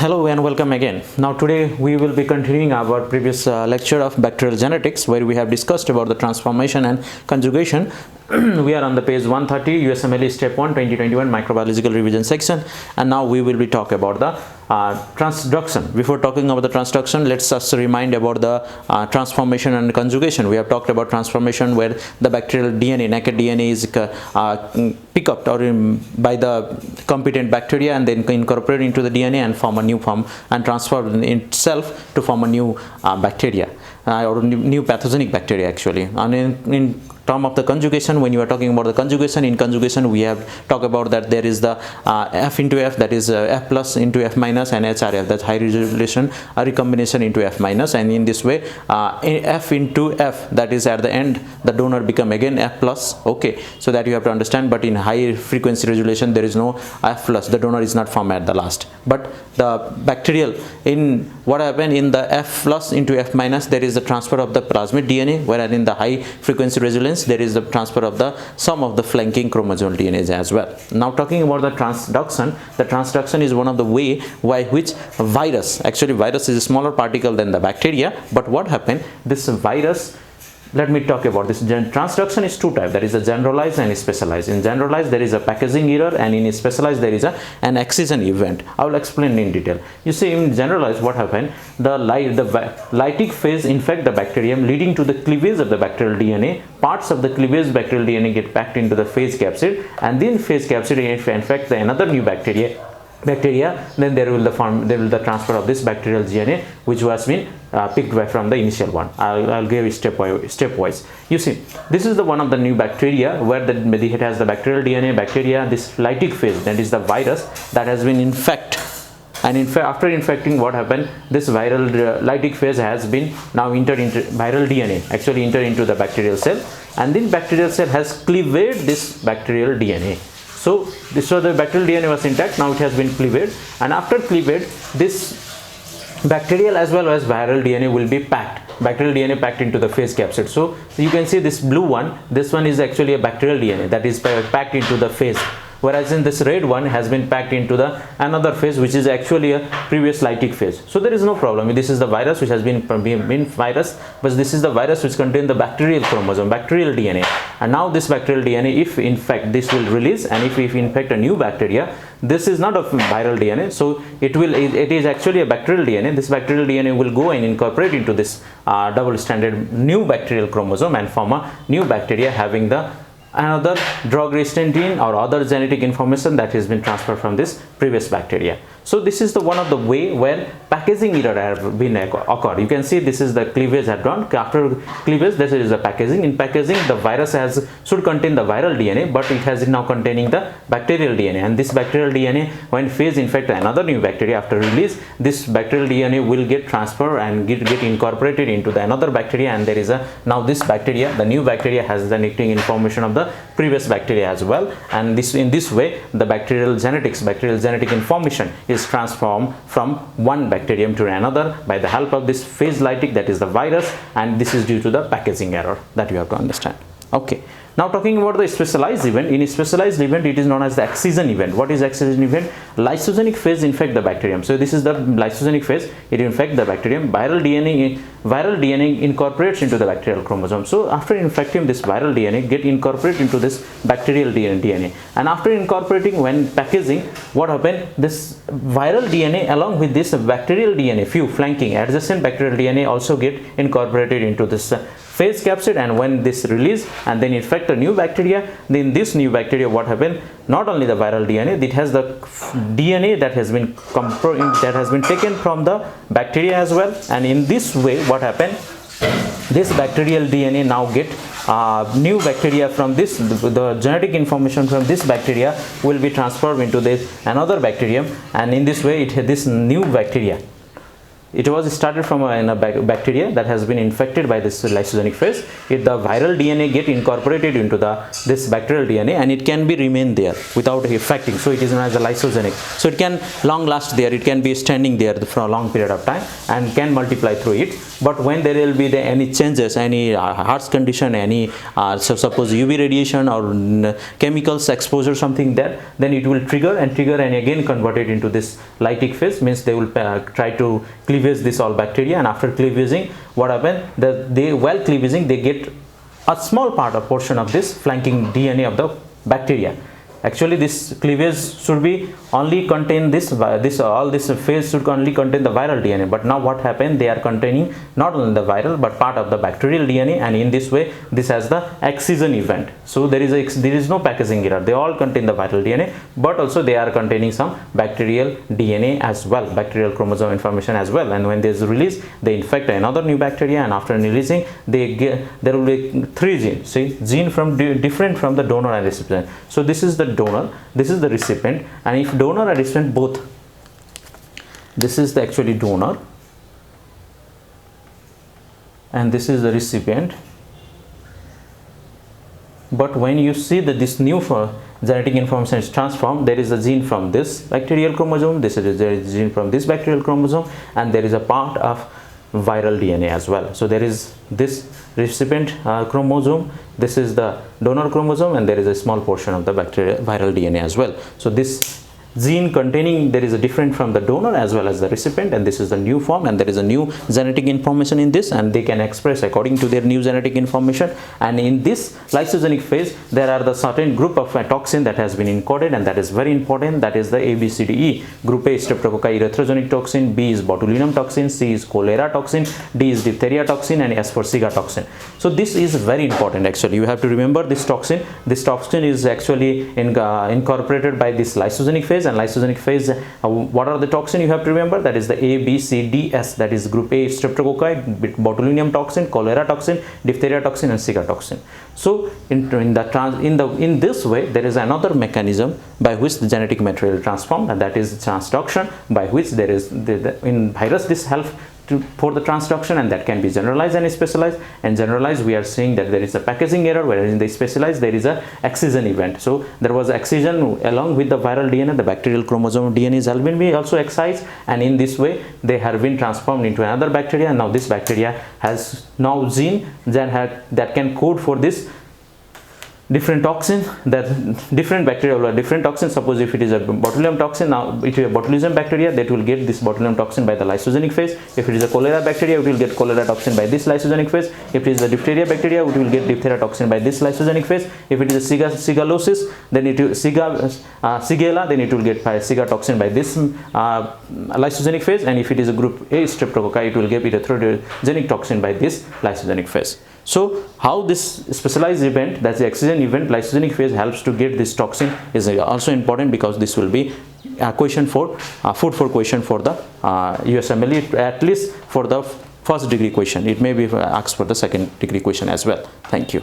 Hello and welcome again. Now today we will be continuing our previous lecture of bacterial genetics, where we have discussed about the transformation and conjugation. We are on the page 130, USMLE Step 1 2021 Microbiological Revision section, and now we will be talking about the transduction. Before talking about the transduction, let's just remind about the transformation and conjugation. We have talked about transformation, where the bacterial DNA, naked DNA, is picked up by the competent bacteria and then incorporated into the DNA and form a new form and transfer itself to form a new bacteria or new pathogenic bacteria actually. And in term of the conjugation, when you are talking about the conjugation, in conjugation we have talked about that there is the F into F, that is F plus into F minus, and HRF, that's high resolution recombination into F minus, and in this way F into F, that is at the end the donor become again F plus. Okay, so that you have to understand. But in high frequency resolution there is no F plus, the donor is not formed at the last. But the bacterial, in what happened in the F plus into F minus, there is the transfer of the plasmid DNA, whereas in the high frequency resonance there is the transfer of the some of the flanking chromosomal DNAs as well. Now talking about the transduction is one of the way by which virus, actually virus is a smaller particle than the bacteria, but what happened, this virus, let me talk about this. Transduction is two types, that is a generalized and specialized. In generalized there is a packaging error, and in specialized there is an excision event. I will explain in detail. You see, in generalized what happened, the lytic phase infect the bacterium, leading to the cleavage of the bacterial DNA. Parts of the cleavage bacterial DNA get packed into the phase capsid, and then phase capsid infect another new bacteria, then there will the transfer of this bacterial DNA which was been picked by from the initial one. I'll give it stepwise. You see, this is the one of the new bacteria where it has the bacterial DNA bacteria, this lytic phase, that is the virus that has been infected. And in fact, after infecting, what happened, this viral lytic phase has been now entered into viral DNA, actually entered into the bacterial cell, and then bacterial cell has cleaved this bacterial DNA. So the bacterial DNA was intact, now it has been cleaved, and after cleavage this bacterial as well as viral DNA will be packed, bacterial DNA packed into the phase capsid. So you can see this blue one, this one is actually a bacterial DNA that is packed into the phase, whereas in this red one has been packed into the another phase which is actually a previous lytic phase. So there is no problem. This is the virus which has been virus, but this is the virus which contains the bacterial chromosome, bacterial DNA. And now this bacterial DNA, if in fact this will release, and if infect a new bacteria, this is not a viral DNA, so it is actually a bacterial DNA. This bacterial DNA will go and incorporate into this double stranded new bacterial chromosome and form a new bacteria having the another drug resistant gene or other genetic information that has been transferred from this previous bacteria. So this is the one of the way where packaging error have been occurred. You can see this is the cleavage had done. After cleavage, this is the packaging. In packaging, the virus should contain the viral DNA, but it has now containing the bacterial DNA. And this bacterial DNA, when phase infect another new bacteria after release, this bacterial DNA will get transferred and get incorporated into the another bacteria, and there is now this bacteria, the new bacteria, has the nicking information of the previous bacteria as well. And in this way the bacterial genetic information is transformed from one bacterium to another by the help of this phase lytic, that is the virus, and this is due to the packaging error that you have to understand. Okay, now talking about the specialized event. In a specialized event, it is known as the excision event. What is excision event? Lysogenic phase infect the bacterium. So this is the lysogenic phase, it infect the bacterium. Viral DNA incorporates into the bacterial chromosome. So after infecting, this viral DNA get incorporated into this bacterial DNA, and after incorporating, when packaging, what happened, this viral DNA along with this bacterial DNA, few flanking adjacent bacterial DNA also get incorporated into this phase capsid, and when this release and then infect a new bacteria, then this new bacteria, what happened, not only the viral DNA, it has the DNA that has been taken from the bacteria as well. And in this way, what happened, this bacterial DNA now get new bacteria from this, the genetic information from this bacteria will be transferred into this another bacterium, and in this way this new bacteria it was started from a bacteria that has been infected by this lysogenic phase. If the viral DNA get incorporated into this bacterial DNA, and it can be remain there without affecting, so it is known as a lysogenic. So it can long last there, it can be standing there for a long period of time and can multiply through it. But when there will be any changes, any harsh condition, any so suppose UV radiation or chemicals exposure, something there, then it will trigger and again convert it into this lytic phase. Means they will try to cleavage this all bacteria, and after cleavaging, what happen, while cleavaging they get a small part, a portion of this flanking DNA of the bacteria. Actually this cleavage should be only contain this phase should only contain the viral DNA, but now what happened, they are containing not only the viral but part of the bacterial DNA, and in this way this has the excision event. So there is no packaging error, they all contain the viral DNA, but also they are containing some bacterial DNA as well, bacterial chromosome information as well. And when there is release, they infect another new bacteria, and after releasing there will be 3 genes, see, gene from different from the donor and recipient. So this is the donor, this is the recipient, and if donor and recipient both, this is the actually donor and this is the recipient. But when you see that this new genetic information is transformed, there is a gene from this bacterial chromosome, there is a gene from this bacterial chromosome, and there is a part of viral DNA as well. So there is this recipient chromosome, this is the donor chromosome, and there is a small portion of the bacterial viral DNA as well. So this gene containing, there is a different from the donor as well as the recipient, and this is the new form, and there is a new genetic information in this, and they can express according to their new genetic information. And in this lysogenic phase, there are the certain group of toxin that has been encoded, and that is very important. That is the ABCDE. Group A is Streptococci erythrogenic toxin, B is botulinum toxin, C is cholera toxin, D is diphtheria toxin, and S for Zika toxin. So this is very important. Actually you have to remember this toxin. This toxin is actually incorporated by this lysogenic phase. And lysogenic phase, what are the toxin you have to remember? That is the A, B, C, D, S. That is group A is Streptococci, botulinum toxin, cholera toxin, diphtheria toxin, and Zika toxin. So in this way, there is another mechanism by which the genetic material is transformed, and that is transduction, by which there is in virus this helps for the transduction, and that can be generalized and specialized. And generalized, we are saying that there is a packaging error, whereas in the specialized there is a excision event. So there was excision along with the viral DNA, the bacterial chromosome DNA has been also excised, and in this way they have been transformed into another bacteria. And now this bacteria has now gene that can code for this different toxin, that different bacteria or different toxins. Suppose if it is a botulinum toxin, now it is a botulism bacteria, that will get this botulinum toxin by the lysogenic phase. If it is a cholera bacteria, it will get cholera toxin by this lysogenic phase. If it is a diphtheria bacteria, it will get diphtheria toxin by this lysogenic phase. If it is a Shigella, then it will Shigella, then it will get Zika toxin by this lysogenic phase. And if it is a group A Streptococci, it will get erythrogenic toxin by this lysogenic phase. So how this specialized event, that's the excision event, lysogenic phase, helps to get this toxin is also important, because this will be a question for food for question for the USMLE, at least for the first degree question. It may be asked for the second degree question as well. Thank you.